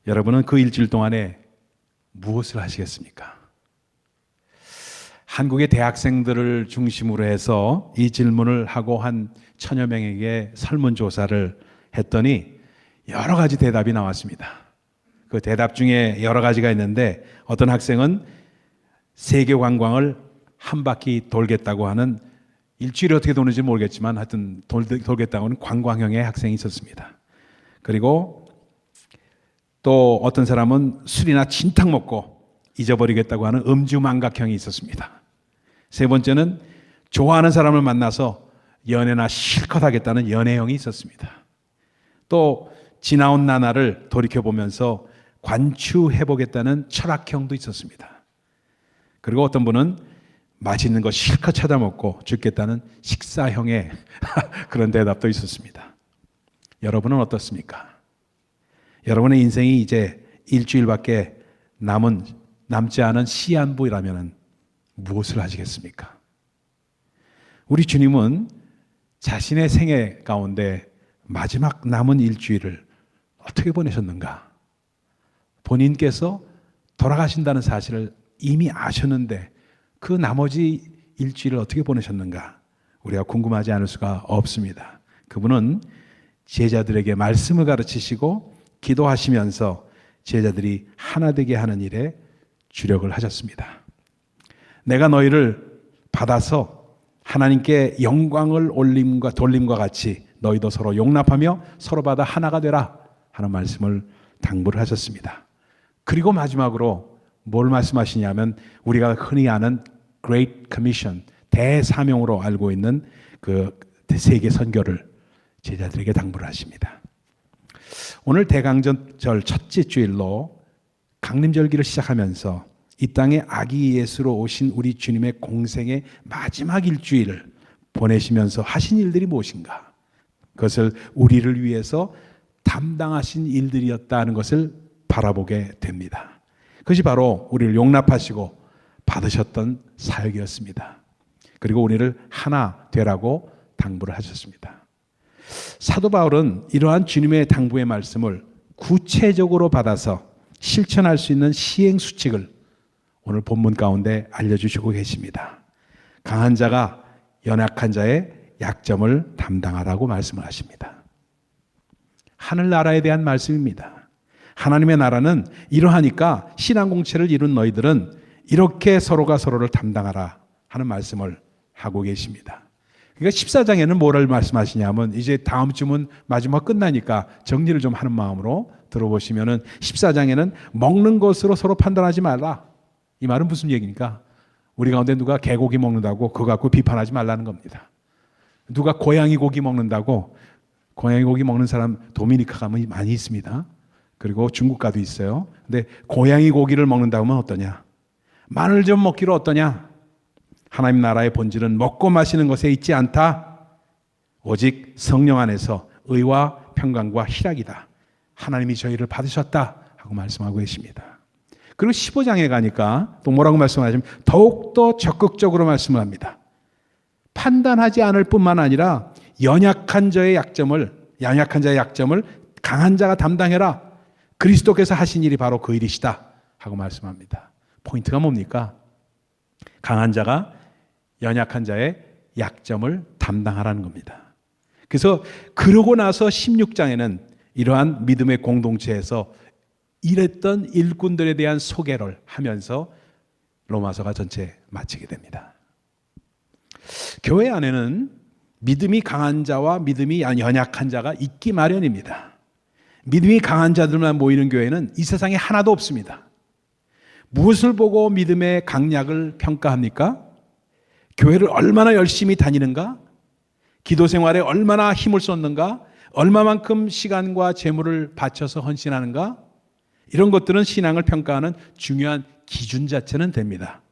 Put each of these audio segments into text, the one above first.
여러분은 그 일주일 동안에 무엇을 하시겠습니까? 한국의 대학생들을 중심으로 해서 이 질문을 하고 한 1000여 명에게 설문조사를 했더니 여러 가지 대답이 나왔습니다. 그 대답 중에 여러 가지가 있는데 어떤 학생은 세계 관광을 한 바퀴 돌겠다고 하는, 일주일에 어떻게 도는지 모르겠지만 하여튼 돌겠다고 하는 관광형의 학생이 있었습니다. 그리고 또 어떤 사람은 술이나 진탕 먹고 잊어버리겠다고 하는 음주망각형이 있었습니다. 세 번째는 좋아하는 사람을 만나서 연애나 실컷 하겠다는 연애형이 있었습니다. 또 지나온 나날을 돌이켜보면서 관추해보겠다는 철학형도 있었습니다. 그리고 어떤 분은 맛있는 거 실컷 찾아먹고 죽겠다는 식사형의 그런 대답도 있었습니다. 여러분은 어떻습니까? 여러분의 인생이 이제 일주일밖에 남지 않은 시한부라면 무엇을 하시겠습니까? 우리 주님은 자신의 생애 가운데 마지막 남은 일주일을 어떻게 보내셨는가? 본인께서 돌아가신다는 사실을 이미 아셨는데 그 나머지 일주일을 어떻게 보내셨는가? 우리가 궁금하지 않을 수가 없습니다. 그분은 제자들에게 말씀을 가르치시고 기도하시면서 제자들이 하나 되게 하는 일에 주력을 하셨습니다. 내가 너희를 받아서 하나님께 영광을 돌림과 같이 너희도 서로 용납하며 서로 받아 하나가 되라 하는 말씀을 당부를 하셨습니다. 그리고 마지막으로 뭘 말씀하시냐면 우리가 흔히 아는 Great Commission, 대사명으로 알고 있는 그 세계 선교를 제자들에게 당부를 하십니다. 오늘 대강절 첫째 주일로 강림절기를 시작하면서 이 땅에 아기 예수로 오신 우리 주님의 공생의 마지막 일주일을 보내시면서 하신 일들이 무엇인가? 그것을 우리를 위해서 담당하신 일들이었다는 것을 바라보게 됩니다. 그것이 바로 우리를 용납하시고 받으셨던 사역이었습니다. 그리고 우리를 하나 되라고 당부를 하셨습니다. 사도 바울은 이러한 주님의 당부의 말씀을 구체적으로 받아서 실천할 수 있는 시행 수칙을 오늘 본문 가운데 알려주시고 계십니다. 강한 자가 연약한 자의 약점을 담당하라고 말씀을 하십니다. 하늘나라에 대한 말씀입니다. 하나님의 나라는 이러하니까 신앙 공체를 이룬 너희들은 이렇게 서로가 서로를 담당하라 하는 말씀을 하고 계십니다. 그러니까 14장에는 뭐를 말씀하시냐면 이제 다음 주면 마지막 끝나니까 정리를 좀 하는 마음으로 들어보시면은 14장에는 먹는 것으로 서로 판단하지 말라. 이 말은 무슨 얘기입니까? 우리 가운데 누가 개고기 먹는다고 그거 갖고 비판하지 말라는 겁니다. 누가 고양이 고기 먹는다고, 고양이 고기 먹는 사람 도미니카 가면 많이 있습니다. 그리고 중국 가도 있어요. 근데 고양이 고기를 먹는다고 하면 어떠냐? 마늘 좀 먹기로 어떠냐? 하나님 나라의 본질은 먹고 마시는 것에 있지 않다. 오직 성령 안에서 의와 평강과 희락이다. 하나님이 저희를 받으셨다 하고 말씀하고 계십니다. 그리고 15장에 가니까 또 뭐라고 말씀하시면 더욱더 적극적으로 말씀을 합니다. 판단하지 않을 뿐만 아니라 연약한 자의 약점을 강한 자가 담당해라. 그리스도께서 하신 일이 바로 그 일이시다 하고 말씀합니다. 포인트가 뭡니까? 강한 자가 연약한 자의 약점을 담당하라는 겁니다. 그래서 그러고 나서 16장에는 이러한 믿음의 공동체에서 일했던 일꾼들에 대한 소개를 하면서 로마서가 전체 마치게 됩니다. 교회 안에는 믿음이 강한 자와 믿음이 연약한 자가 있기 마련입니다. 믿음이 강한 자들만 모이는 교회는 이 세상에 하나도 없습니다. 무엇을 보고 믿음의 강약을 평가합니까? 교회를 얼마나 열심히 다니는가? 기도 생활에 얼마나 힘을 쏟는가? 얼마만큼 시간과 재물을 바쳐서 헌신하는가? 이런 것들은 신앙을 평가하는 중요한 기준 자체는 됩니다.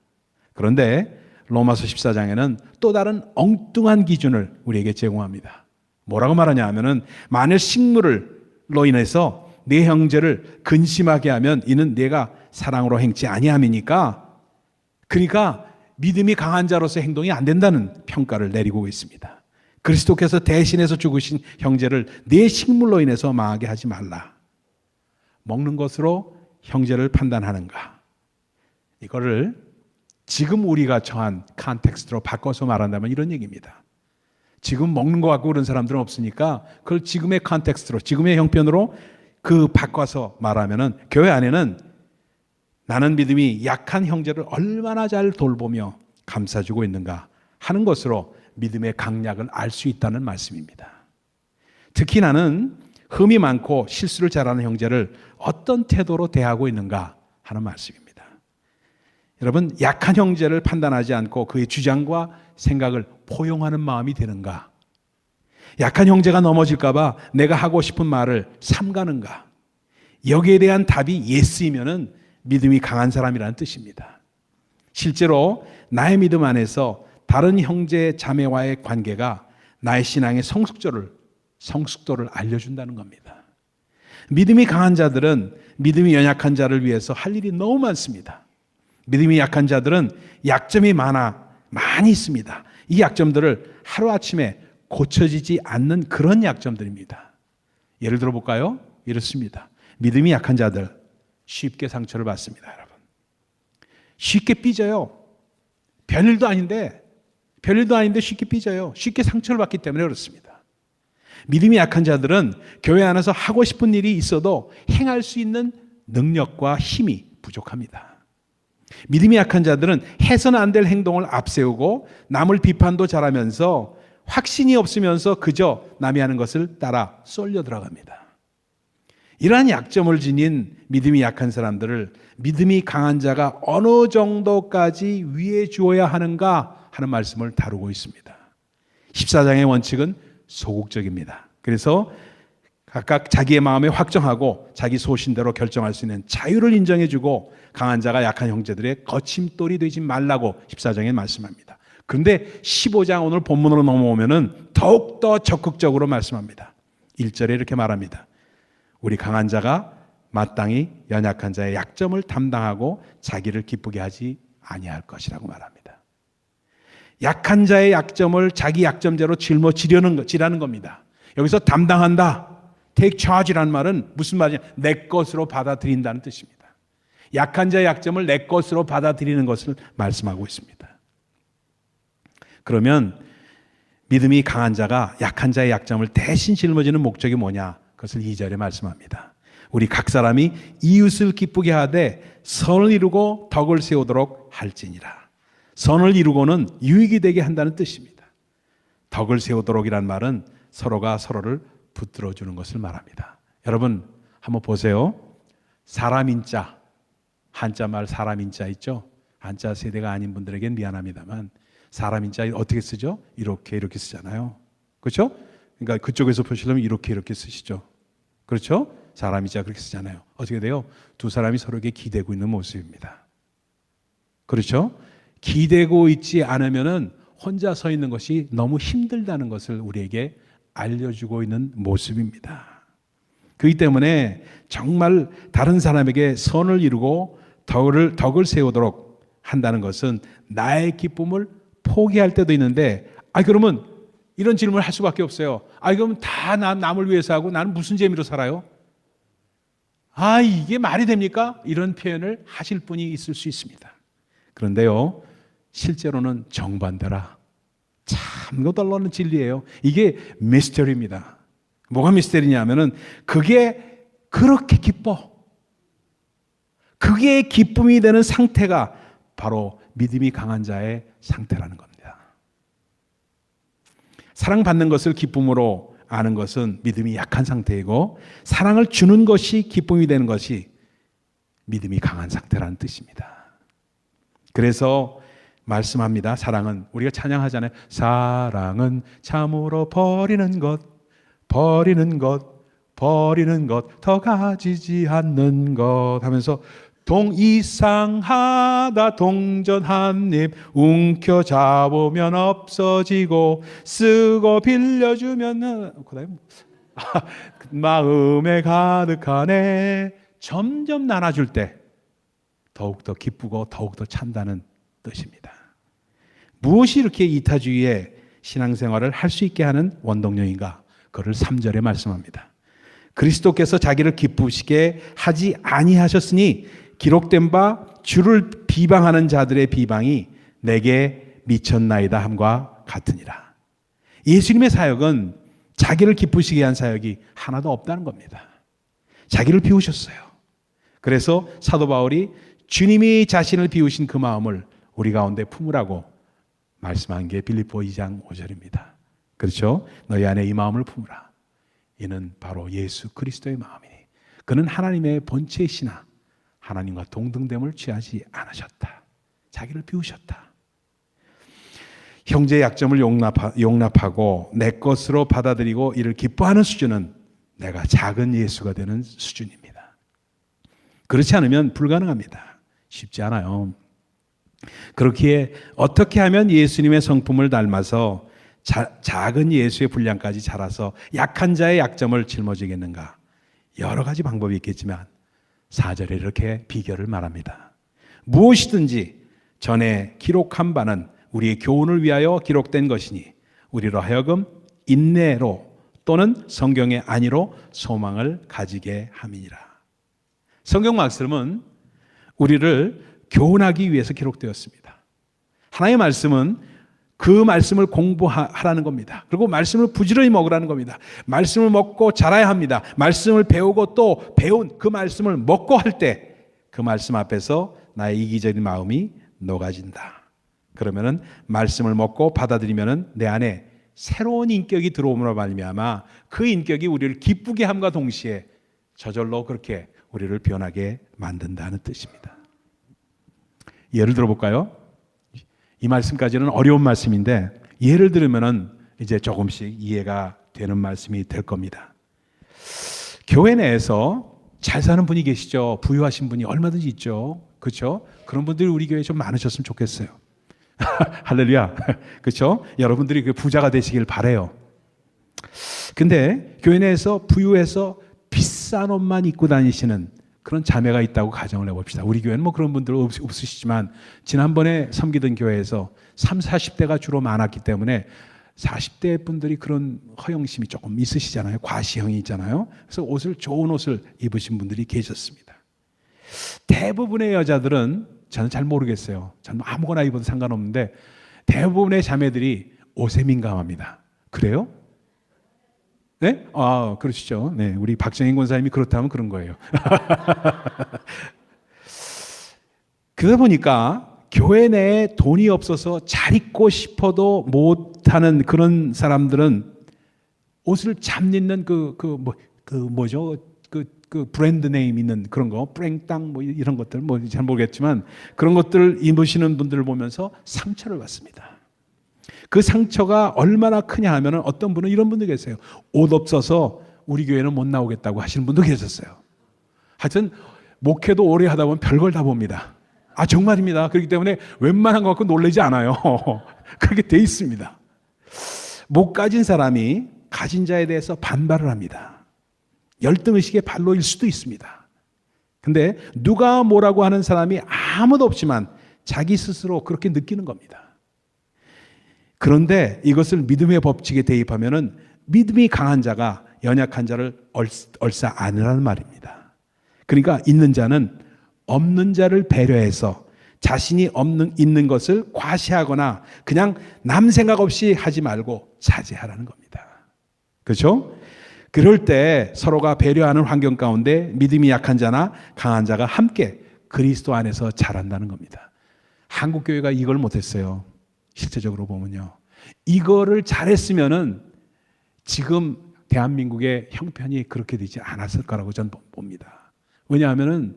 그런데 로마서 14장에는 또 다른 엉뚱한 기준을 우리에게 제공합니다. 뭐라고 말하냐 하면은 만일 식물로 인해서 내 형제를 근심하게 하면 이는 내가 사랑으로 행치 아니함이니까, 그러니까 믿음이 강한 자로서 행동이 안 된다는 평가를 내리고 있습니다. 그리스도께서 대신해서 죽으신 형제를 내 식물로 인해서 망하게 하지 말라. 먹는 것으로 형제를 판단하는가? 이거를 지금 우리가 처한 컨텍스트로 바꿔서 말한다면 이런 얘기입니다. 지금 먹는 거 갖고 그런 사람들은 없으니까 그걸 지금의 컨텍스트로, 지금의 형편으로 그 바꿔서 말하면은 교회 안에는 나는 믿음이 약한 형제를 얼마나 잘 돌보며 감싸주고 있는가 하는 것으로 믿음의 강약을 알 수 있다는 말씀입니다. 특히 나는 흠이 많고 실수를 잘하는 형제를 어떤 태도로 대하고 있는가 하는 말씀입니다. 여러분, 약한 형제를 판단하지 않고 그의 주장과 생각을 포용하는 마음이 되는가? 약한 형제가 넘어질까 봐 내가 하고 싶은 말을 삼가는가? 여기에 대한 답이 예스이면은 믿음이 강한 사람이라는 뜻입니다. 실제로 나의 믿음 안에서 다른 형제 자매와의 관계가 나의 신앙의 성숙도를 알려준다는 겁니다. 믿음이 강한 자들은 믿음이 연약한 자를 위해서 할 일이 너무 많습니다. 믿음이 약한 자들은 약점이 많이 있습니다. 이 약점들을 하루아침에 고쳐지지 않는 그런 약점들입니다. 예를 들어 볼까요? 이렇습니다. 믿음이 약한 자들 쉽게 상처를 받습니다, 여러분. 쉽게 삐져요. 별일도 아닌데 쉽게 삐져요. 쉽게 상처를 받기 때문에 그렇습니다. 믿음이 약한 자들은 교회 안에서 하고 싶은 일이 있어도 행할 수 있는 능력과 힘이 부족합니다. 믿음이 약한 자들은 해서는 안 될 행동을 앞세우고 남을 비판도 잘하면서 확신이 없으면서 그저 남이 하는 것을 따라 쏠려 들어갑니다. 이러한 약점을 지닌 믿음이 약한 사람들을 믿음이 강한 자가 어느 정도까지 위해 주어야 하는가 하는 말씀을 다루고 있습니다. 14장의 원칙은 소극적입니다. 그래서 각각 자기의 마음에 확정하고 자기 소신대로 결정할 수 있는 자유를 인정해주고 강한 자가 약한 형제들의 거침돌이 되지 말라고 14장에 말씀합니다. 그런데 15장 오늘 본문으로 넘어오면은 더욱더 적극적으로 말씀합니다. 1절에 이렇게 말합니다. 우리 강한 자가 마땅히 연약한 자의 약점을 담당하고 자기를 기쁘게 하지 아니할 것이라고 말합니다. 약한 자의 약점을 자기 약점대로 짊어지라는 겁니다. 여기서 담당한다, take charge라는 말은 무슨 말이냐? 내 것으로 받아들인다는 뜻입니다. 약한 자의 약점을 내 것으로 받아들이는 것을 말씀하고 있습니다. 그러면 믿음이 강한 자가 약한 자의 약점을 대신 짊어지는 목적이 뭐냐? 그것을 2절에 말씀합니다. 우리 각 사람이 이웃을 기쁘게 하되 선을 이루고 덕을 세우도록 할지니라. 선을 이루고는 유익이 되게 한다는 뜻입니다. 덕을 세우도록이란 말은 서로가 서로를 붙들어 주는 것을 말합니다. 여러분 한번 보세요. 사람인자, 한자말 사람인자 있죠? 한자 세대가 아닌 분들에겐 미안합니다만 사람인자 어떻게 쓰죠? 이렇게 쓰잖아요. 그렇죠? 그러니까 그쪽에서 보시려면 이렇게 쓰시죠. 그렇죠? 사람인자 그렇게 쓰잖아요. 어떻게 돼요? 두 사람이 서로에게 기대고 있는 모습입니다. 그렇죠? 기대고 있지 않으면은 혼자 서 있는 것이 너무 힘들다는 것을 우리에게 알려주고 있는 모습입니다. 그렇기 때문에 정말 다른 사람에게 선을 이루고 덕을 세우도록 한다는 것은 나의 기쁨을 포기할 때도 있는데, 그러면 이런 질문을 할 수밖에 없어요. 그럼 다 남을 위해서 하고 나는 무슨 재미로 살아요? 이게 말이 됩니까? 이런 표현을 하실 분이 있을 수 있습니다. 그런데요, 실제로는 정반대라. 참 놀라운 진리예요. 이게 미스터리입니다. 뭐가 미스터리냐면은 그게 그렇게 기뻐. 그게 기쁨이 되는 상태가 바로 믿음이 강한 자의 상태라는 겁니다. 사랑받는 것을 기쁨으로 아는 것은 믿음이 약한 상태이고, 사랑을 주는 것이 기쁨이 되는 것이 믿음이 강한 상태라는 뜻입니다. 그래서 말씀합니다. 사랑은, 우리가 찬양하잖아요. 사랑은 참으로 버리는 것 더 가지지 않는 것 하면서 이상하다 동전 한 입 움켜 잡으면 없어지고 쓰고 빌려주면 마음에 가득하네. 점점 나눠줄 때 더욱더 기쁘고 더욱더 찬다는 뜻입니다. 무엇이 이렇게 이타주의의 신앙생활을 할 수 있게 하는 원동력인가? 그걸 3절에 말씀합니다. 그리스도께서 자기를 기쁘시게 하지 아니하셨으니 기록된 바 주를 비방하는 자들의 비방이 내게 미쳤나이다 함과 같으니라. 예수님의 사역은 자기를 기쁘시게 한 사역이 하나도 없다는 겁니다. 자기를 비우셨어요. 그래서 사도 바울이 주님이 자신을 비우신 그 마음을 우리 가운데 품으라고 말씀한 게 빌립보 2장 5절입니다. 그렇죠? 너희 안에 이 마음을 품으라. 이는 바로 예수 그리스도의 마음이니 그는 하나님의 본체이시나 하나님과 동등됨을 취하지 않으셨다. 자기를 비우셨다. 형제의 약점을 용납하고 내 것으로 받아들이고 이를 기뻐하는 수준은 내가 작은 예수가 되는 수준입니다. 그렇지 않으면 불가능합니다. 쉽지 않아요. 그렇기에 어떻게 하면 예수님의 성품을 닮아서 작은 예수의 분량까지 자라서 약한 자의 약점을 짊어지겠는가? 여러 가지 방법이 있겠지만 4절에 이렇게 비결을 말합니다. 무엇이든지 전에 기록한 바는 우리의 교훈을 위하여 기록된 것이니 우리로 하여금 인내로 또는 성경의 안위로 소망을 가지게 함이니라. 성경 말씀은 우리를 교훈하기 위해서 기록되었습니다. 하나님의 말씀은 그 말씀을 공부하라는 겁니다. 그리고 말씀을 부지런히 먹으라는 겁니다. 말씀을 먹고 자라야 합니다. 말씀을 배우고 또 배운 그 말씀을 먹고 할 때 그 말씀 앞에서 나의 이기적인 마음이 녹아진다. 그러면은 말씀을 먹고 받아들이면은 내 안에 새로운 인격이 들어옴으로 말미암아 그 인격이 우리를 기쁘게 함과 동시에 저절로 그렇게 우리를 변하게 만든다는 뜻입니다. 예를 들어볼까요? 이 말씀까지는 어려운 말씀인데 예를 들으면은 이제 조금씩 이해가 되는 말씀이 될 겁니다. 교회 내에서 잘 사는 분이 계시죠. 부유하신 분이 얼마든지 있죠. 그렇죠? 그런 분들이 우리 교회에 좀 많으셨으면 좋겠어요. 할렐루야. 그렇죠? 여러분들이 그 부자가 되시길 바라요. 근데 교회 내에서 부유해서 비싼 옷만 입고 다니시는 그런 자매가 있다고 가정을 해봅시다. 우리 교회는 뭐 그런 분들 없으시지만 지난번에 섬기던 교회에서 30, 40대가 주로 많았기 때문에 40대 분들이 그런 허영심이 조금 있으시잖아요. 과시형이 있잖아요. 그래서 좋은 옷을 입으신 분들이 계셨습니다. 대부분의 여자들은 저는 잘 모르겠어요. 저는 아무거나 입어도 상관없는데 대부분의 자매들이 옷에 민감합니다. 그래요? 네? 아, 그러시죠. 네, 우리 박정인 권사님이 그렇다면 그런 거예요. 그러다 보니까 교회 내에 돈이 없어서 잘 입고 싶어도 못하는 그런 사람들은 옷을 잡는 그 브랜드 네임 있는 그런 거, 프랭땅 뭐 이런 것들 뭐 잘 모르겠지만 그런 것들 입으시는 분들을 보면서 상처를 받습니다. 그 상처가 얼마나 크냐 하면은 어떤 분은 이런 분도 계세요. 옷 없어서 우리 교회는 못 나오겠다고 하시는 분도 계셨어요. 하여튼 목회도 오래 하다 보면 별걸 다 봅니다. 아, 정말입니다. 그렇기 때문에 웬만한 것 갖고 놀라지 않아요. 그렇게 돼 있습니다. 못 가진 사람이 가진 자에 대해서 반발을 합니다. 열등의식의 발로일 수도 있습니다. 근데 누가 뭐라고 하는 사람이 아무도 없지만 자기 스스로 그렇게 느끼는 겁니다. 그런데 이것을 믿음의 법칙에 대입하면은 믿음이 강한 자가 연약한 자를 얼싸 안으라는 말입니다. 그러니까 있는 자는 없는 자를 배려해서 자신이 있는 것을 과시하거나 그냥 남 생각 없이 하지 말고 자제하라는 겁니다. 그렇죠? 그럴 때 서로가 배려하는 환경 가운데 믿음이 약한 자나 강한 자가 함께 그리스도 안에서 자란다는 겁니다. 한국 교회가 이걸 못했어요. 실제적으로 보면요. 이거를 잘했으면은 지금 대한민국의 형편이 그렇게 되지 않았을 거라고 저는 봅니다. 왜냐하면은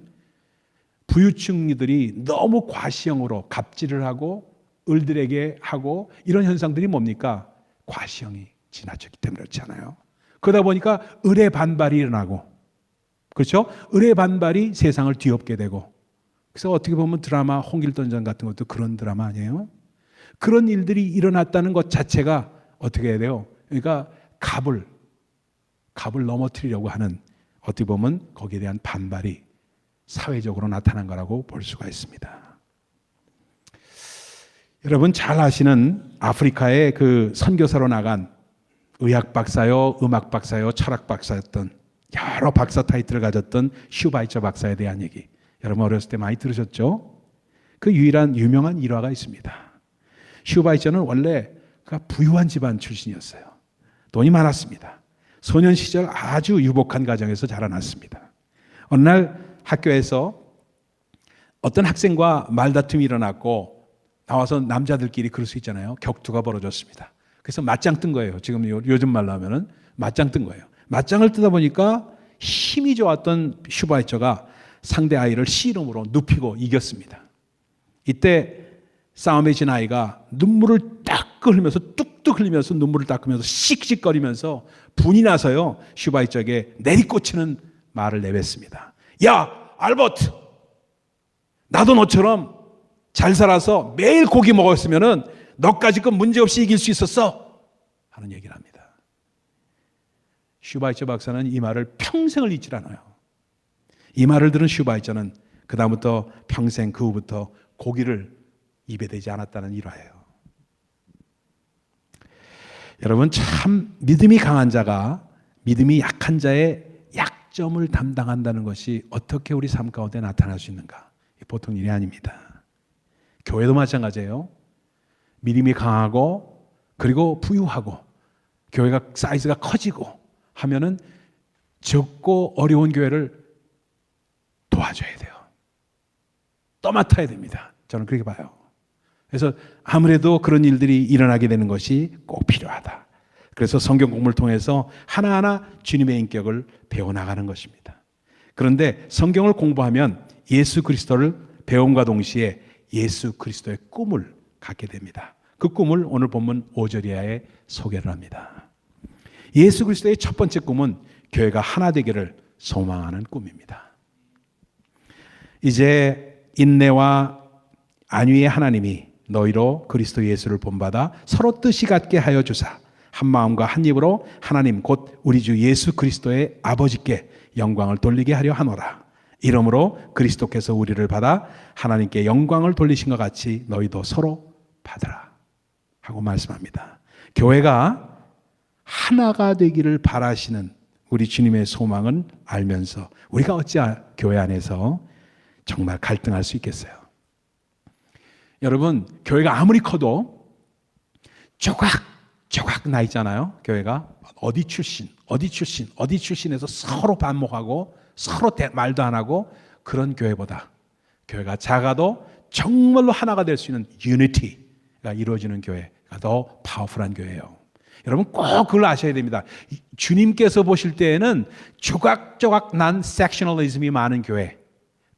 부유층들이 너무 과시형으로 갑질을 하고 을들에게 하고 이런 현상들이 뭡니까? 과시형이 지나쳤기 때문에 그렇잖아요. 그러다 보니까 을의 반발이 일어나고, 그렇죠? 을의 반발이 세상을 뒤엎게 되고, 그래서 어떻게 보면 드라마 홍길동전 같은 것도 그런 드라마 아니에요? 그런 일들이 일어났다는 것 자체가 어떻게 해야 돼요? 그러니까 갑을 넘어뜨리려고 하는, 어떻게 보면 거기에 대한 반발이 사회적으로 나타난 거라고 볼 수가 있습니다. 여러분 잘 아시는 아프리카에 그 선교사로 나간 의학 박사요, 음악 박사요, 철학 박사였던 여러 박사 타이틀을 가졌던 슈바이처 박사에 대한 얘기, 여러분 어렸을 때 많이 들으셨죠? 그 유명한 일화가 있습니다. 슈바이처는 원래 그가 부유한 집안 출신이었어요. 돈이 많았습니다. 소년 시절 아주 유복한 가정에서 자라났습니다. 어느 날 학교에서 어떤 학생과 말다툼이 일어났고, 나와서 남자들끼리 그럴 수 있잖아요. 격투가 벌어졌습니다. 그래서 맞짱 뜬 거예요. 지금 요즘 말로 하면은 맞짱 뜬 거예요. 맞짱을 뜨다 보니까 힘이 좋았던 슈바이처가 상대 아이를 씨름으로 눕히고 이겼습니다. 이때 싸움에 진 아이가 눈물을 딱 흘리면서, 뚝뚝 흘리면서 눈물을 닦으면서 씩씩거리면서 분이 나서요, 슈바이처에게 내리꽂히는 말을 내뱉습니다. 야, 알버트! 나도 너처럼 잘 살아서 매일 고기 먹었으면은 너까지 그 문제없이 이길 수 있었어! 하는 얘기를 합니다. 슈바이처 박사는 이 말을 평생을 잊질 않아요. 이 말을 들은 슈바이처는 그 다음부터 평생, 그 후부터 고기를 입에 대지 않았다는 일화예요. 여러분, 참 믿음이 강한 자가 믿음이 약한 자의 약점을 담당한다는 것이 어떻게 우리 삶 가운데 나타날 수 있는가? 보통 일이 아닙니다. 교회도 마찬가지예요. 믿음이 강하고 그리고 부유하고 교회가 사이즈가 커지고 하면은 적고 어려운 교회를 도와줘야 돼요. 떠맡아야 됩니다. 저는 그렇게 봐요. 그래서 아무래도 그런 일들이 일어나게 되는 것이 꼭 필요하다. 그래서 성경 공부를 통해서 하나하나 주님의 인격을 배워나가는 것입니다. 그런데 성경을 공부하면 예수 그리스도를 배움과 동시에 예수 그리스도의 꿈을 갖게 됩니다. 그 꿈을 오늘 본문 5절 이하에 소개를 합니다. 예수 그리스도의 첫 번째 꿈은 교회가 하나 되기를 소망하는 꿈입니다. 이제 인내와 안위의 하나님이 너희로 그리스도 예수를 본받아 서로 뜻이 같게 하여 주사 한 마음과 한 입으로 하나님 곧 우리 주 예수 그리스도의 아버지께 영광을 돌리게 하려 하노라. 이러므로 그리스도께서 우리를 받아 하나님께 영광을 돌리신 것 같이 너희도 서로 받으라 하고 말씀합니다. 교회가 하나가 되기를 바라시는 우리 주님의 소망은 알면서 우리가 어찌 교회 안에서 정말 갈등할 수 있겠어요? 여러분, 교회가 아무리 커도 조각 나 있잖아요. 교회가 어디 출신에서 서로 반목하고 서로 말도 안 하고 그런 교회보다 교회가 작아도 정말로 하나가 될 수 있는 유니티가 이루어지는 교회가 더 파워풀한 교회예요. 여러분 꼭 그걸 아셔야 됩니다. 주님께서 보실 때에는 조각조각 난 섹셔널리즘이 많은 교회,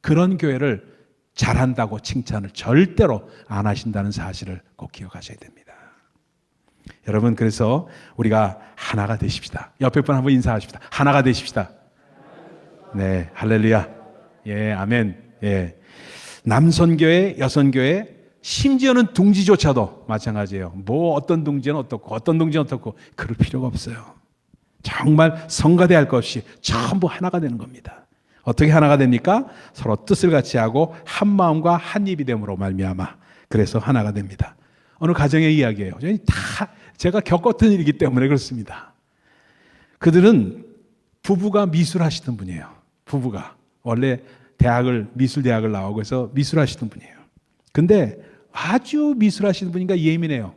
그런 교회를 잘한다고 칭찬을 절대로 안 하신다는 사실을 꼭 기억하셔야 됩니다. 여러분, 그래서 우리가 하나가 되십시다. 옆에 분 한번 인사하십시다. 하나가 되십시다. 네, 할렐루야. 예, 아멘. 예. 남선교회, 여선교회, 심지어는 둥지조차도 마찬가지예요. 뭐 어떤 둥지는 어떻고 어떤 둥지는 어떻고 그럴 필요가 없어요. 정말 성가대할 것 없이 전부 하나가 되는 겁니다. 어떻게 하나가 됩니까? 서로 뜻을 같이 하고 한 마음과 한 입이 됨으로 말미암아 그래서 하나가 됩니다. 어느 가정의 이야기예요. 다 제가 겪었던 일이기 때문에 그렇습니다. 그들은 부부가 미술하시던 분이에요. 부부가 원래 미술대학을 나오고 해서 미술하시던 분이에요. 근데 아주 미술하시는 분이니까 예민해요.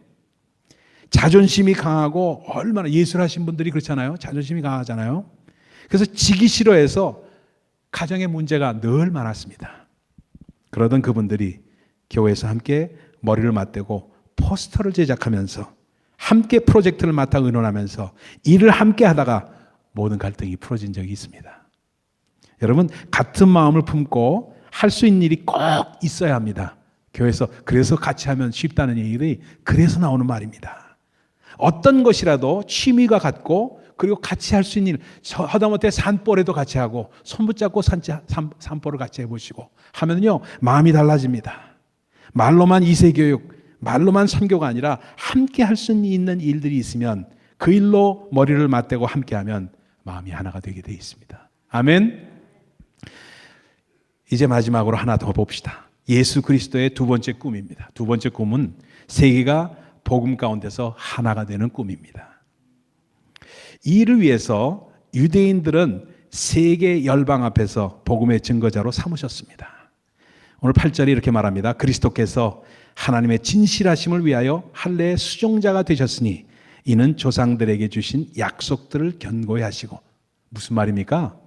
자존심이 강하고, 얼마나 예술하신 분들이 그렇잖아요. 자존심이 강하잖아요. 그래서 지기 싫어해서 가정에 문제가 늘 많았습니다. 그러던 그분들이 교회에서 함께 머리를 맞대고 포스터를 제작하면서 함께 프로젝트를 맡아 의논하면서 일을 함께 하다가 모든 갈등이 풀어진 적이 있습니다. 여러분, 같은 마음을 품고 할 수 있는 일이 꼭 있어야 합니다. 교회에서. 그래서 같이 하면 쉽다는 얘기들이 그래서 나오는 말입니다. 어떤 것이라도 취미가 같고 그리고 같이 할 수 있는 일, 하다못해 산보레도 같이 하고 손 붙잡고 산보를 같이 해보시고 하면요 마음이 달라집니다. 말로만 이세교육, 말로만 선교가 아니라 함께 할 수 있는 일들이 있으면 그 일로 머리를 맞대고 함께하면 마음이 하나가 되게 되어 있습니다. 아멘. 이제 마지막으로 하나 더 봅시다. 예수 그리스도의 두 번째 꿈입니다. 두 번째 꿈은 세계가 복음 가운데서 하나가 되는 꿈입니다. 이 일을 위해서 유대인들은 세계 열방 앞에서 복음의 증거자로 삼으셨습니다. 오늘 8절에 이렇게 말합니다. 그리스도께서 하나님의 진실하심을 위하여 할례의 수종자가 되셨으니 이는 조상들에게 주신 약속들을 견고히 하시고. 무슨 말입니까?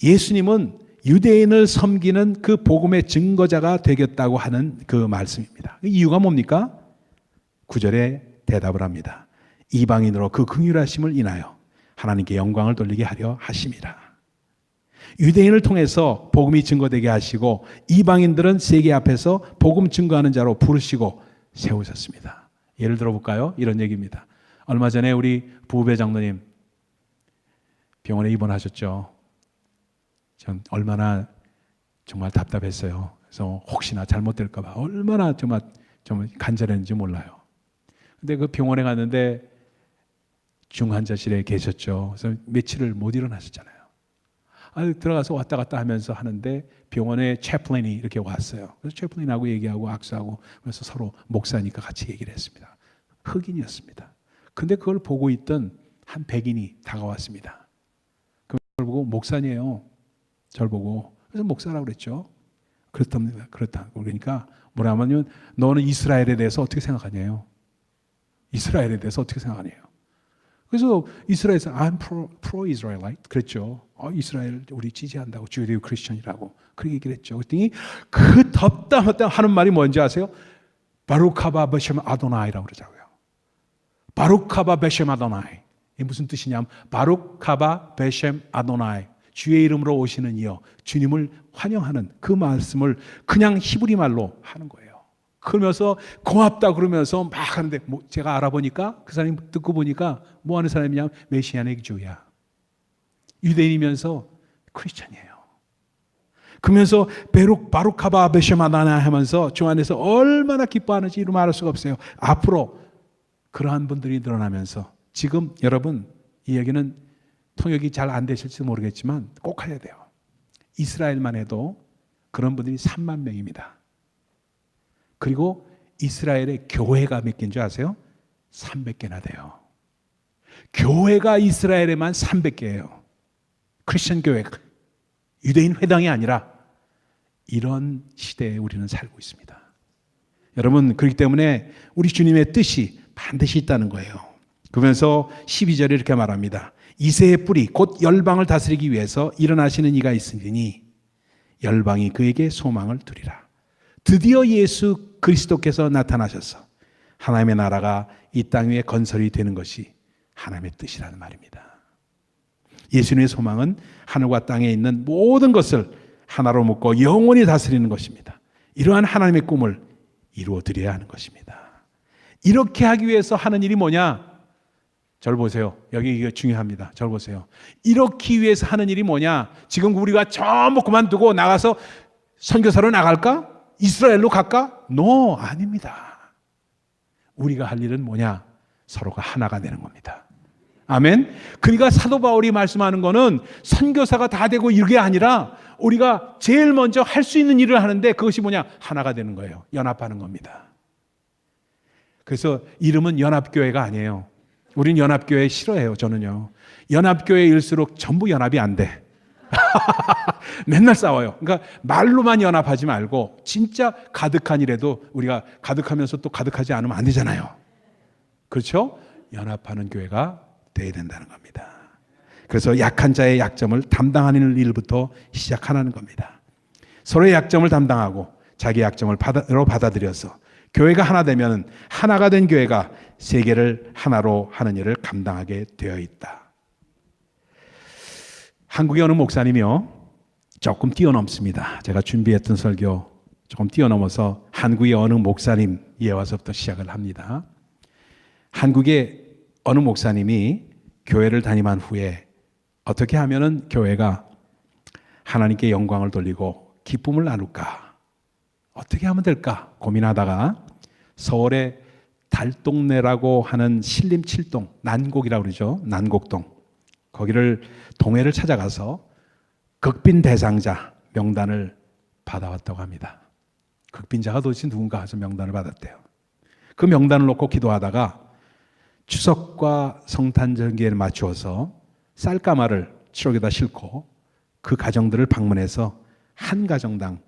예수님은 유대인을 섬기는 그 복음의 증거자가 되겠다고 하는 그 말씀입니다. 이유가 뭡니까? 9절에 대답을 합니다. 이방인으로 그 긍휼하심을 인하여 하나님께 영광을 돌리게 하려 하심이라. 유대인을 통해서 복음이 증거되게 하시고 이방인들은 세계 앞에서 복음 증거하는 자로 부르시고 세우셨습니다. 예를 들어볼까요? 이런 얘기입니다. 얼마 전에 우리 부부배 장로님 병원에 입원하셨죠. 전 얼마나 정말 답답했어요. 그래서 혹시나 잘못될까 봐 얼마나 정말 간절했는지 몰라요. 근데 그 병원에 갔는데 중환자실에 계셨죠. 그래서 며칠을 못 일어나셨잖아요. 들어가서 왔다 갔다 하면서 하는데 병원에 채플린이 이렇게 왔어요. 그래서 채플린하고 얘기하고 악수하고 그래서 서로 목사니까 같이 얘기를 했습니다. 흑인이었습니다. 근데 그걸 보고 있던 한 백인이 다가왔습니다. 그걸 보고 목사님이에요. 저를 보고. 그래서 목사라고 그랬죠. 그렇답니다. 그렇다고. 그러니까 뭐라 하면 너는 이스라엘에 대해서 어떻게 생각하냐요. 이스라엘에 대해서 어떻게 생각하냐요. 그래서 이스라엘에서 I'm pro-Israelite 그랬죠. 이스라엘 우리 지지한다고 주요 크리스천이라고 그렇게 얘기를 했죠. 그랬더니 그 덥다 하는 말이 뭔지 아세요? 바루카바 베셈 아도나이라고 그러자고요. 바루카바 베셈 아도나이. 이게 무슨 뜻이냐면 바루카바 베셈 아도나이. 주의 이름으로 오시는 이여 주님을 환영하는 그 말씀을 그냥 히브리 말로 하는 거예요. 그러면서 고맙다 그러면서 막 하는데 제가 알아보니까 그 사람이 듣고 보니까 뭐 하는 사람이냐면 메시아닉 주야. 유대인이면서 크리스천이에요. 그러면서 바루카바 베쉐마다나 하면서 주 안에서 얼마나 기뻐하는지 이루 말할 수가 없어요. 앞으로 그러한 분들이 늘어나면서 지금 여러분 이 얘기는 통역이 잘 안 되실지 모르겠지만 꼭 해야 돼요. 이스라엘만 해도 그런 분들이 3만 명입니다. 그리고 이스라엘의 교회가 몇 개인 줄 아세요? 300개나 돼요. 교회가 이스라엘에만 300개예요. 크리스천 교회, 유대인 회당이 아니라 이런 시대에 우리는 살고 있습니다. 여러분, 그렇기 때문에 우리 주님의 뜻이 반드시 있다는 거예요. 그러면서 12절에 이렇게 말합니다. 이새의 뿌리 곧 열방을 다스리기 위해서 일어나시는 이가 있으니 열방이 그에게 소망을 두리라. 드디어 예수 그리스도께서 나타나셔서 하나님의 나라가 이 땅 위에 건설이 되는 것이 하나님의 뜻이라는 말입니다. 예수님의 소망은 하늘과 땅에 있는 모든 것을 하나로 묶고 영원히 다스리는 것입니다. 이러한 하나님의 꿈을 이루어 드려야 하는 것입니다. 이렇게 하기 위해서 하는 일이 뭐냐? 저를 보세요. 여기 이게 중요합니다. 저를 보세요. 이렇게 위해서 하는 일이 뭐냐? 지금 우리가 전부 그만두고 나가서 선교사로 나갈까? 이스라엘로 갈까? No, 아닙니다. 우리가 할 일은 뭐냐? 서로가 하나가 되는 겁니다. 아멘. 그러니까 사도 바울이 말씀하는 거는 선교사가 다 되고 이게 아니라 우리가 제일 먼저 할 수 있는 일을 하는데 그것이 뭐냐? 하나가 되는 거예요. 연합하는 겁니다. 그래서 이름은 연합교회가 아니에요. 우린 연합교회 싫어해요. 저는요. 연합교회일수록 전부 연합이 안 돼. 맨날 싸워요. 그러니까 말로만 연합하지 말고 진짜 가득한 일에도 우리가 가득하면서 또 가득하지 않으면 안 되잖아요. 그렇죠? 연합하는 교회가 돼야 된다는 겁니다. 그래서 약한 자의 약점을 담당하는 일부터 시작하는 겁니다. 서로의 약점을 담당하고 자기 약점을 받아들여서 교회가 하나 되면 하나가 된 교회가 세계를 하나로 하는 일을 감당하게 되어 있다. 한국의 어느 목사님이요, 조금 뛰어넘습니다. 제가 준비했던 설교 조금 뛰어넘어서 한국의 어느 목사님 예와서부터 시작을 합니다. 한국의 어느 목사님이 교회를 담임한 후에 어떻게 하면은 교회가 하나님께 영광을 돌리고 기쁨을 나눌까? 어떻게 하면 될까? 고민하다가 서울의 달동네라고 하는 신림 7동, 난곡이라고 그러죠. 난곡동. 거기를 동해를 찾아가서 극빈 대상자 명단을 받아왔다고 합니다. 극빈자가 도대체 누군가 해서 명단을 받았대요. 그 명단을 놓고 기도하다가 추석과 성탄절기에 맞추어서 쌀가마를 트럭에다 싣고 그 가정들을 방문해서 한 가정당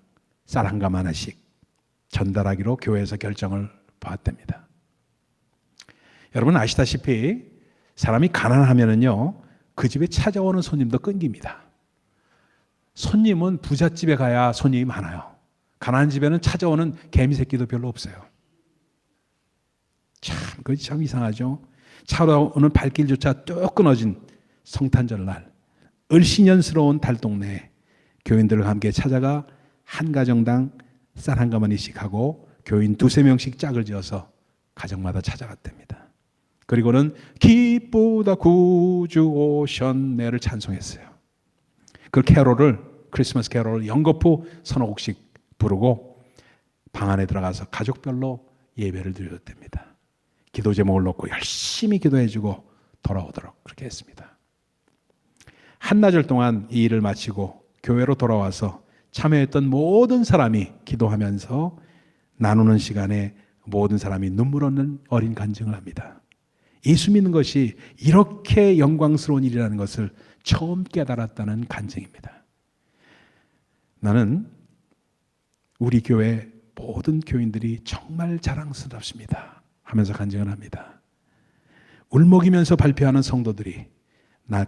쌀 한 감 하나씩 전달하기로 교회에서 결정을 받았답니다. 여러분 아시다시피 사람이 가난하면은요, 그 집에 찾아오는 손님도 끊깁니다. 손님은 부잣집에 가야 손님이 많아요. 가난한 집에는 찾아오는 개미 새끼도 별로 없어요. 그게 참 이상하죠. 차로 오는 발길조차 뚝 끊어진 성탄절날, 을신년스러운 달동네에 교인들과 함께 찾아가 한 가정당 쌀 한 가마니씩 하고 교인 2-3명씩 짝을 지어서 가정마다 찾아갔답니다. 그리고는 기쁘다 구주 오셨네를 찬송했어요. 그 캐롤을, 크리스마스 캐롤을 연거푸 서너 곡씩 부르고 방 안에 들어가서 가족별로 예배를 드렸답니다. 기도 제목을 놓고 열심히 기도해주고 돌아오도록 그렇게 했습니다. 한나절 동안 이 일을 마치고 교회로 돌아와서 참여했던 모든 사람이 기도하면서 나누는 시간에 모든 사람이 눈물 없는 어린 간증을 합니다. 예수 믿는 것이 이렇게 영광스러운 일이라는 것을 처음 깨달았다는 간증입니다. 나는 우리 교회 모든 교인들이 정말 자랑스럽습니다 하면서 간증을 합니다. 울먹이면서 발표하는 성도들이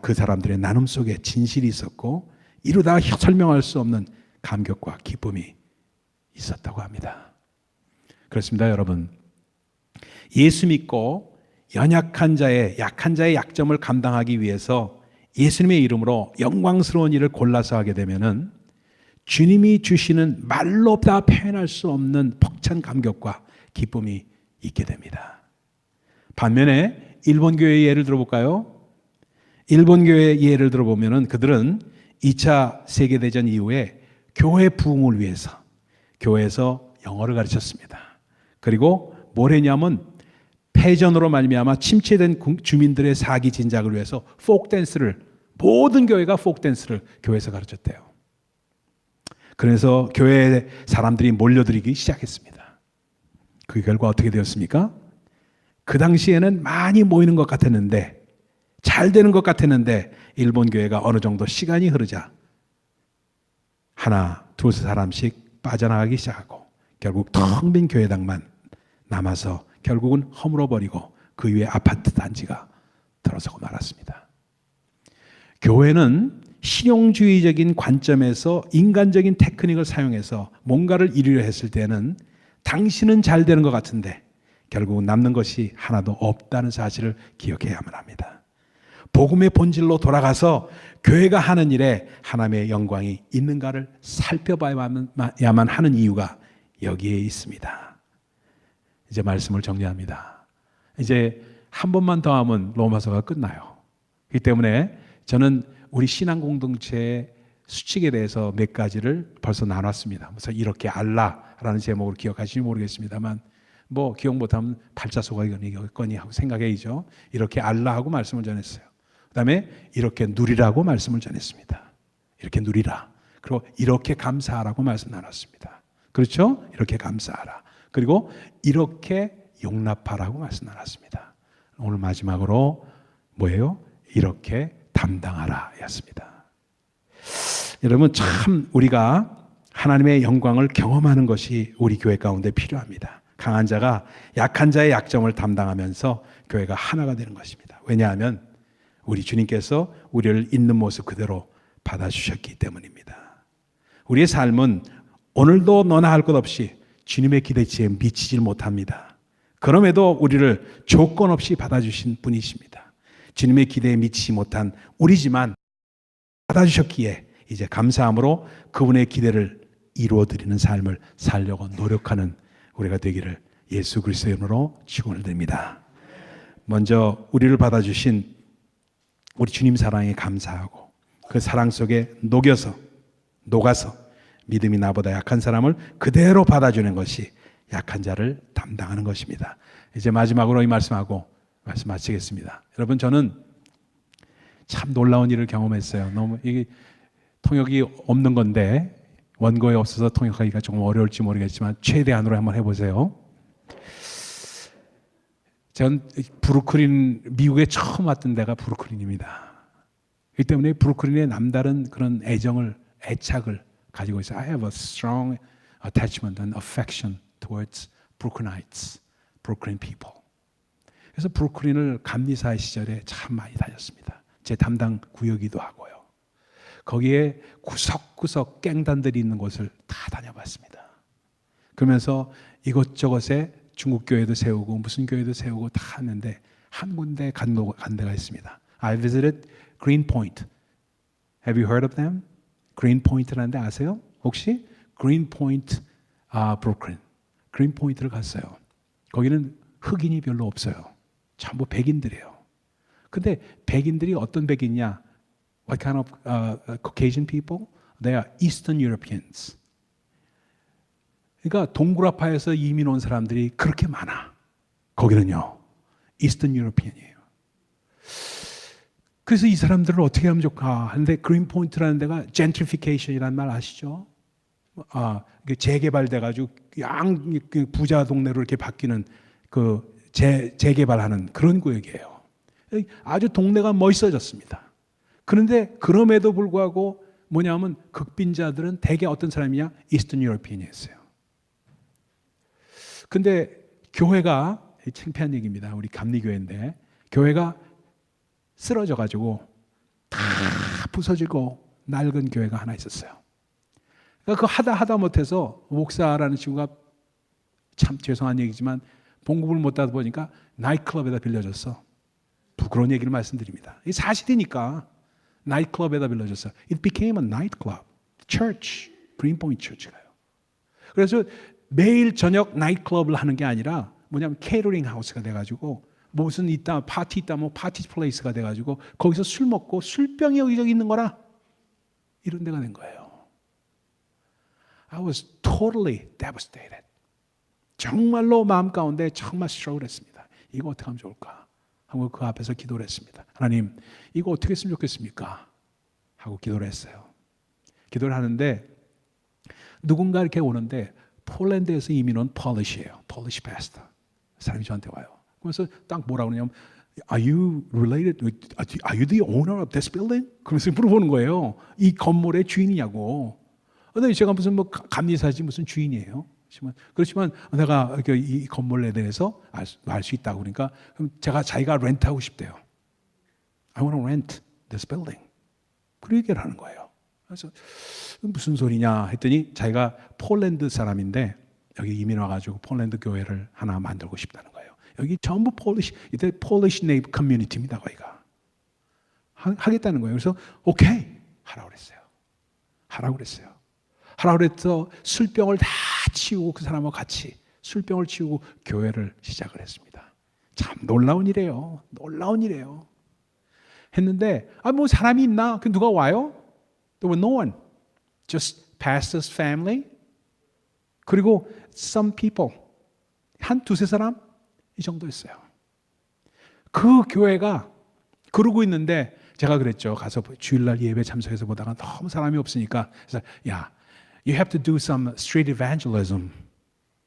그 사람들의 나눔 속에 진실이 있었고 이루다 설명할 수 없는 감격과 기쁨이 있었다고 합니다. 그렇습니다, 여러분. 예수 믿고 연약한 자의, 약한 자의 약점을 감당하기 위해서 예수님의 이름으로 영광스러운 일을 골라서 하게 되면은 주님이 주시는 말로 다 표현할 수 없는 벅찬 감격과 기쁨이 있게 됩니다. 반면에 일본 교회의 예를 들어볼까요? 일본 교회의 예를 들어보면은 그들은 2차 세계대전 이후에 교회 부흥을 위해서 교회에서 영어를 가르쳤습니다. 그리고 뭘 했냐면 패전으로 말미암아 침체된 주민들의 사기 진작을 위해서 포크댄스를, 모든 교회가 포크댄스를 교회에서 가르쳤대요. 그래서 교회에 사람들이 몰려들기 시작했습니다. 그 결과 어떻게 되었습니까? 그 당시에는 많이 모이는 것 같았는데, 잘 되는 것 같았는데 일본 교회가 어느 정도 시간이 흐르자 하나, 두세 사람씩 빠져나가기 시작하고 결국 텅 빈 교회당만 남아서 결국은 허물어버리고 그 위에 아파트 단지가 들어서고 말았습니다. 교회는 실용주의적인 관점에서 인간적인 테크닉을 사용해서 뭔가를 이루려 했을 때는 당신은 잘 되는 것 같은데 결국은 남는 것이 하나도 없다는 사실을 기억해야만 합니다. 복음의 본질로 돌아가서 교회가 하는 일에 하나님의 영광이 있는가를 살펴봐야만 하는 이유가 여기에 있습니다. 이제 말씀을 정리합니다. 이제 한 번만 더 하면 로마서가 끝나요. 그렇기 때문에 저는 우리 신앙 공동체의 수칙에 대해서 몇 가지를 벌써 나눴습니다. 그래서 이렇게 알라라는 제목으로 기억하시는지 모르겠습니다만 뭐 기억 못하면 팔자소각이거니 하고 생각해야죠. 이렇게 알라하고 말씀을 전했어요. 그 다음에 이렇게 누리라고 말씀을 전했습니다. 이렇게 누리라. 그리고 이렇게 감사하라고 말씀 나눴습니다. 그렇죠? 이렇게 감사하라. 그리고 이렇게 용납하라고 말씀 나눴습니다. 오늘 마지막으로 뭐예요? 이렇게 담당하라 였습니다. 여러분 참 우리가 하나님의 영광을 경험하는 것이 우리 교회 가운데 필요합니다. 강한 자가 약한 자의 약점을 담당하면서 교회가 하나가 되는 것입니다. 왜냐하면 우리 주님께서 우리를 있는 모습 그대로 받아주셨기 때문입니다. 우리의 삶은 오늘도 너나 할 것 없이 주님의 기대치에 미치질 못합니다. 그럼에도 우리를 조건 없이 받아주신 분이십니다. 주님의 기대에 미치지 못한 우리지만 받아주셨기에 이제 감사함으로 그분의 기대를 이루어드리는 삶을 살려고 노력하는 우리가 되기를 예수 그리스도의 이름으로 축원을 드립니다. 먼저 우리를 받아주신 우리 주님 사랑에 감사하고 그 사랑 속에 녹아서 믿음이 나보다 약한 사람을 그대로 받아주는 것이 약한 자를 담당하는 것입니다. 이제 마지막으로 이 말씀하고 말씀 마치겠습니다. 여러분 저는 참 놀라운 일을 경험했어요. 너무 이게 통역이 없는 건데 원고에 없어서 통역하기가 조금 어려울지 모르겠지만 최대한으로 한번 해보세요. 전 브루클린, 미국에 처음 왔던 데가 브루클린입니다. 이 때문에 브루클린에 남다른 그런 애착을 가지고 있어요. I have a strong attachment and affection towards Brooklynites, Brooklyn people. 그래서 브루클린을 감리사 시절에 참 많이 다녔습니다. 제 담당 구역이기도 하고요. 거기에 구석구석 갱단들이 있는 곳을 다 다녀봤습니다. 그러면서 이것저것에 중국 교회도 세우고 무슨 교회도 세우고 다 하는데 한 군데 간 데가 있습니다. I visited Greenpoint. Have you heard of them? Greenpoint라는 데 아세요? 혹시? Greenpoint, Brooklyn. Greenpoint를 갔어요. 거기는 흑인이 별로 없어요. 전부 백인들이에요. 근데 백인들이 어떤 백인이냐? What kind of Caucasian people? They are Eastern Europeans. 그러니까 동구라파에서 이민 온 사람들이 그렇게 많아. 거기는요. Eastern European이에요. 그래서 이 사람들을 어떻게 하면 좋을까 하는데 그린포인트라는 데가 gentrification이라는 말 아시죠? 재개발돼가지고 부자 동네로 이렇게 바뀌는 그 재개발하는 그런 구역이에요. 아주 동네가 멋있어졌습니다. 그런데 그럼에도 불구하고 뭐냐면 극빈자들은 대개 어떤 사람이냐? 이스턴 유러피언이었어요. 근데 교회가 창피한 얘기입니다. 우리 감리교회인데 교회가 쓰러져가지고 다 부서지고 낡은 교회가 하나 있었어요. 그러니까 그 하다 못해서 목사라는 친구가 참 죄송한 얘기지만 봉급을 못 받다 보니까 나이트클럽에다 빌려줬어. 부끄러운 얘기를 말씀드립니다. 이 사실이니까 나이트클럽에다 빌려줬어. It became a nightclub, church, Greenpoint Church가요. 그래서 매일 저녁 나이트클럽을 하는 게 아니라 뭐냐면 케이터링 하우스가 돼가지고 무슨 있다 파티 있다 뭐 파티 플레이스가 돼가지고 거기서 술 먹고 술병이 여기저기 있는 거라 이런 데가 된 거예요. I was totally devastated. 정말로 마음 가운데 정말 struggle 했습니다. 이거 어떻게 하면 좋을까? 하고 그 앞에서 기도를 했습니다. 하나님, 이거 어떻게 했으면 좋겠습니까? 하고 기도를 했어요. 기도를 하는데 누군가 이렇게 오는데 폴란드에서 이민 온 폴리시예요. 폴리시 패스터. 사람이 저한테 와요. 그래서 딱 뭐라고 그러냐면 Are you related? Are you the owner of this building? 그러면서 물어보는 거예요. 이 건물의 주인이냐고. 근데 제가 무슨 뭐 감리사지 무슨 주인이에요. 그렇지만 내가 이 건물에 대해서 알 수 있다고 그러니까 그럼 자기가 렌트하고 싶대요. I want to rent this building. 그 얘기를 하는 거예요. 그래서 무슨 소리냐 했더니 자기가 폴란드 사람인데 여기 이민 와가지고 폴란드 교회를 하나 만들고 싶다는 거예요. 여기 전부 이때 폴리시 네이버 커뮤니티입니다. 거기가 하겠다는 거예요. 그래서 오케이 하라고 그랬어요. 하라고 그래서 술병을 다 치우고 그 사람하고 같이 술병을 치우고 교회를 시작을 했습니다. 참 놀라운 일이에요. 했는데 뭐 사람이 있나? 그 누가 와요? There was no one. Just pastor's family. 그리고 some people. 한 두세 사람? 이 정도였어요. 그 교회가 그러고 있는데 제가 그랬죠. 가서 주일날 예배 참석해서 보다가 너무 사람이 없으니까 그래서 You have to do some street evangelism.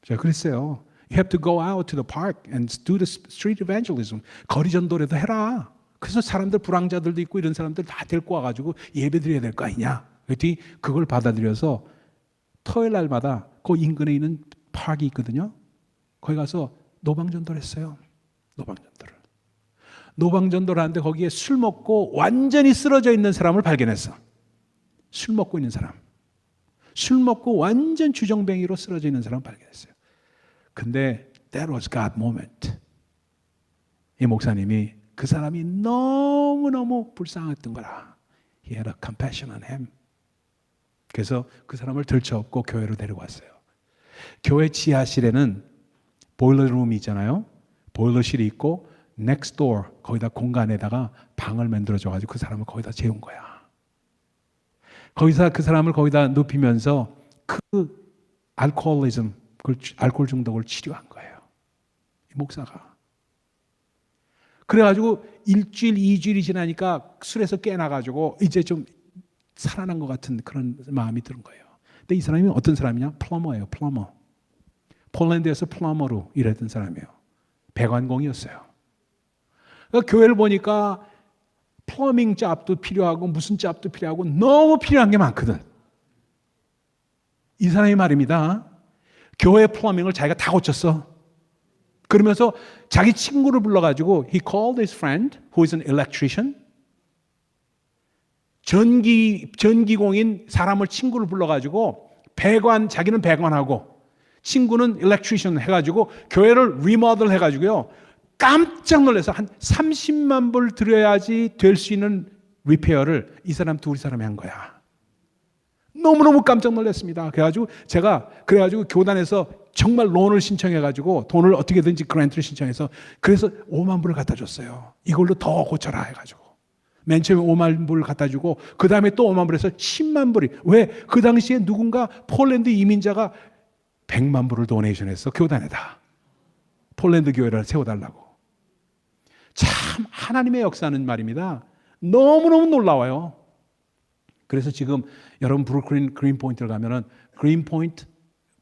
제가 그랬어요. You have to go out to the park and do the street evangelism. 거리 전도라도 해라. 그래서 사람들 불황자들도 있고 이런 사람들 다 데리고 와가지고 예배 드려야 될 거 아니냐. 그랬더니 그걸 받아들여서 토요일 날마다 그 인근에 있는 파크가 있거든요. 거기 가서 노방전도를 했어요. 노방전도를 하는데 거기에 술 먹고 완전히 쓰러져 있는 사람을 발견했어. 술 먹고 있는 사람. 술 먹고 완전 주정뱅이로 쓰러져 있는 사람을 발견했어요. 근데 that was God moment. 이 목사님이 그 사람이 너무너무 불쌍했던 거라. He had a compassion on him. 그래서 그 사람을 들쳐업고 교회로 데려왔어요. 교회 지하실에는 보일러룸이 있잖아요. 보일러실이 있고 next door 거기다 공간에다가 방을 만들어줘가지고 그 사람을 거기다 재운 거야. 거기서 그 사람을 거기다 눕히면서 그 알코올 중독을 치료한 거예요. 이 목사가. 그래가지고 일주일, 2주일이 지나니까 술에서 깨나가지고 이제 좀 살아난 것 같은 그런 마음이 드는 거예요. 근데 이 사람이 어떤 사람이냐? 플러머예요. 플러머. 폴란드에서 플러머로 일했던 사람이에요. 배관공이었어요. 그러니까 교회를 보니까 플러밍 잡도 필요하고 무슨 잡도 필요하고 너무 필요한 게 많거든. 이 사람이 말입니다. 교회 플러밍을 자기가 다 고쳤어. 그러면서 자기 친구를 불러가지고 he called his friend who is an electrician. 전기공인 사람을 친구를 불러가지고 자기는 배관하고 친구는 electrician 해가지고 교회를 리모델 해가지고요. 깜짝 놀라서 한 30만 불 들여야지 될 수 있는 리페어를 이 사람 둘이 사람이 한 거야. 너무너무 깜짝 놀랐습니다. 그래가지고 제가 교단에서 정말 론을 신청해가지고 돈을 어떻게든지 그랜트를 신청해서 그래서 5만 불을 갖다 줬어요. 이걸로 더 고쳐라 해가지고. 맨 처음에 5만 불을 갖다 주고 그 다음에 또 5만 불에서 10만 불이. 왜? 그 당시에 누군가 폴란드 이민자가 100만 불을 도네이션했어. 교단에다. 폴란드 교회를 세워달라고. 참 하나님의 역사는 말입니다. 너무너무 놀라워요. 그래서 지금 여러분 브루클린 그린포인트를 가면은 그린포인트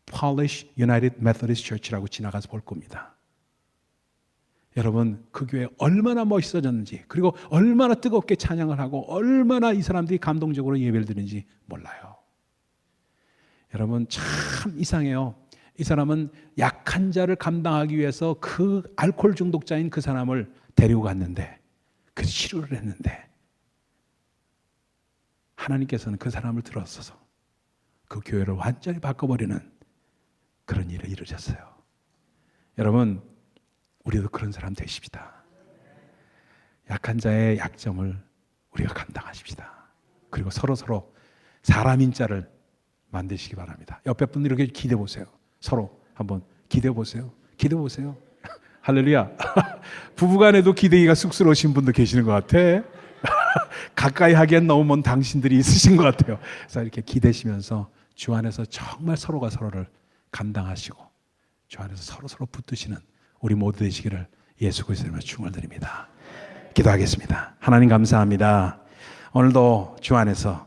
Polish United Methodist Church라고 지나가서 볼 겁니다. 여러분 그 교회 얼마나 멋있어졌는지 그리고 얼마나 뜨겁게 찬양을 하고 얼마나 이 사람들이 감동적으로 예배를 드리는지 몰라요. 여러분 참 이상해요. 이 사람은 약한 자를 감당하기 위해서 그 알코올 중독자인 그 사람을 데리고 갔는데 그 치료를 했는데 하나님께서는 그 사람을 들어서서 그 교회를 완전히 바꿔버리는 그런 일을 이루셨어요. 여러분 우리도 그런 사람 되십시다. 약한 자의 약점을 우리가 감당하십시다. 그리고 서로 사람인 자를 만드시기 바랍니다. 옆에 분들 이렇게 기대해 보세요. 서로 한번 기대해 보세요. 기대해 보세요. 할렐루야. 부부간에도 기대기가 쑥스러우신 분도 계시는 것 같아. 가까이 하기엔 너무 먼 당신들이 있으신 것 같아요. 그래서 이렇게 기대시면서 주 안에서 정말 서로가 서로를 감당하시고 주 안에서 서로 붙드시는 우리 모두 되시기를 예수 그리스도로 축원드립니다. 기도하겠습니다. 하나님 감사합니다. 오늘도 주 안에서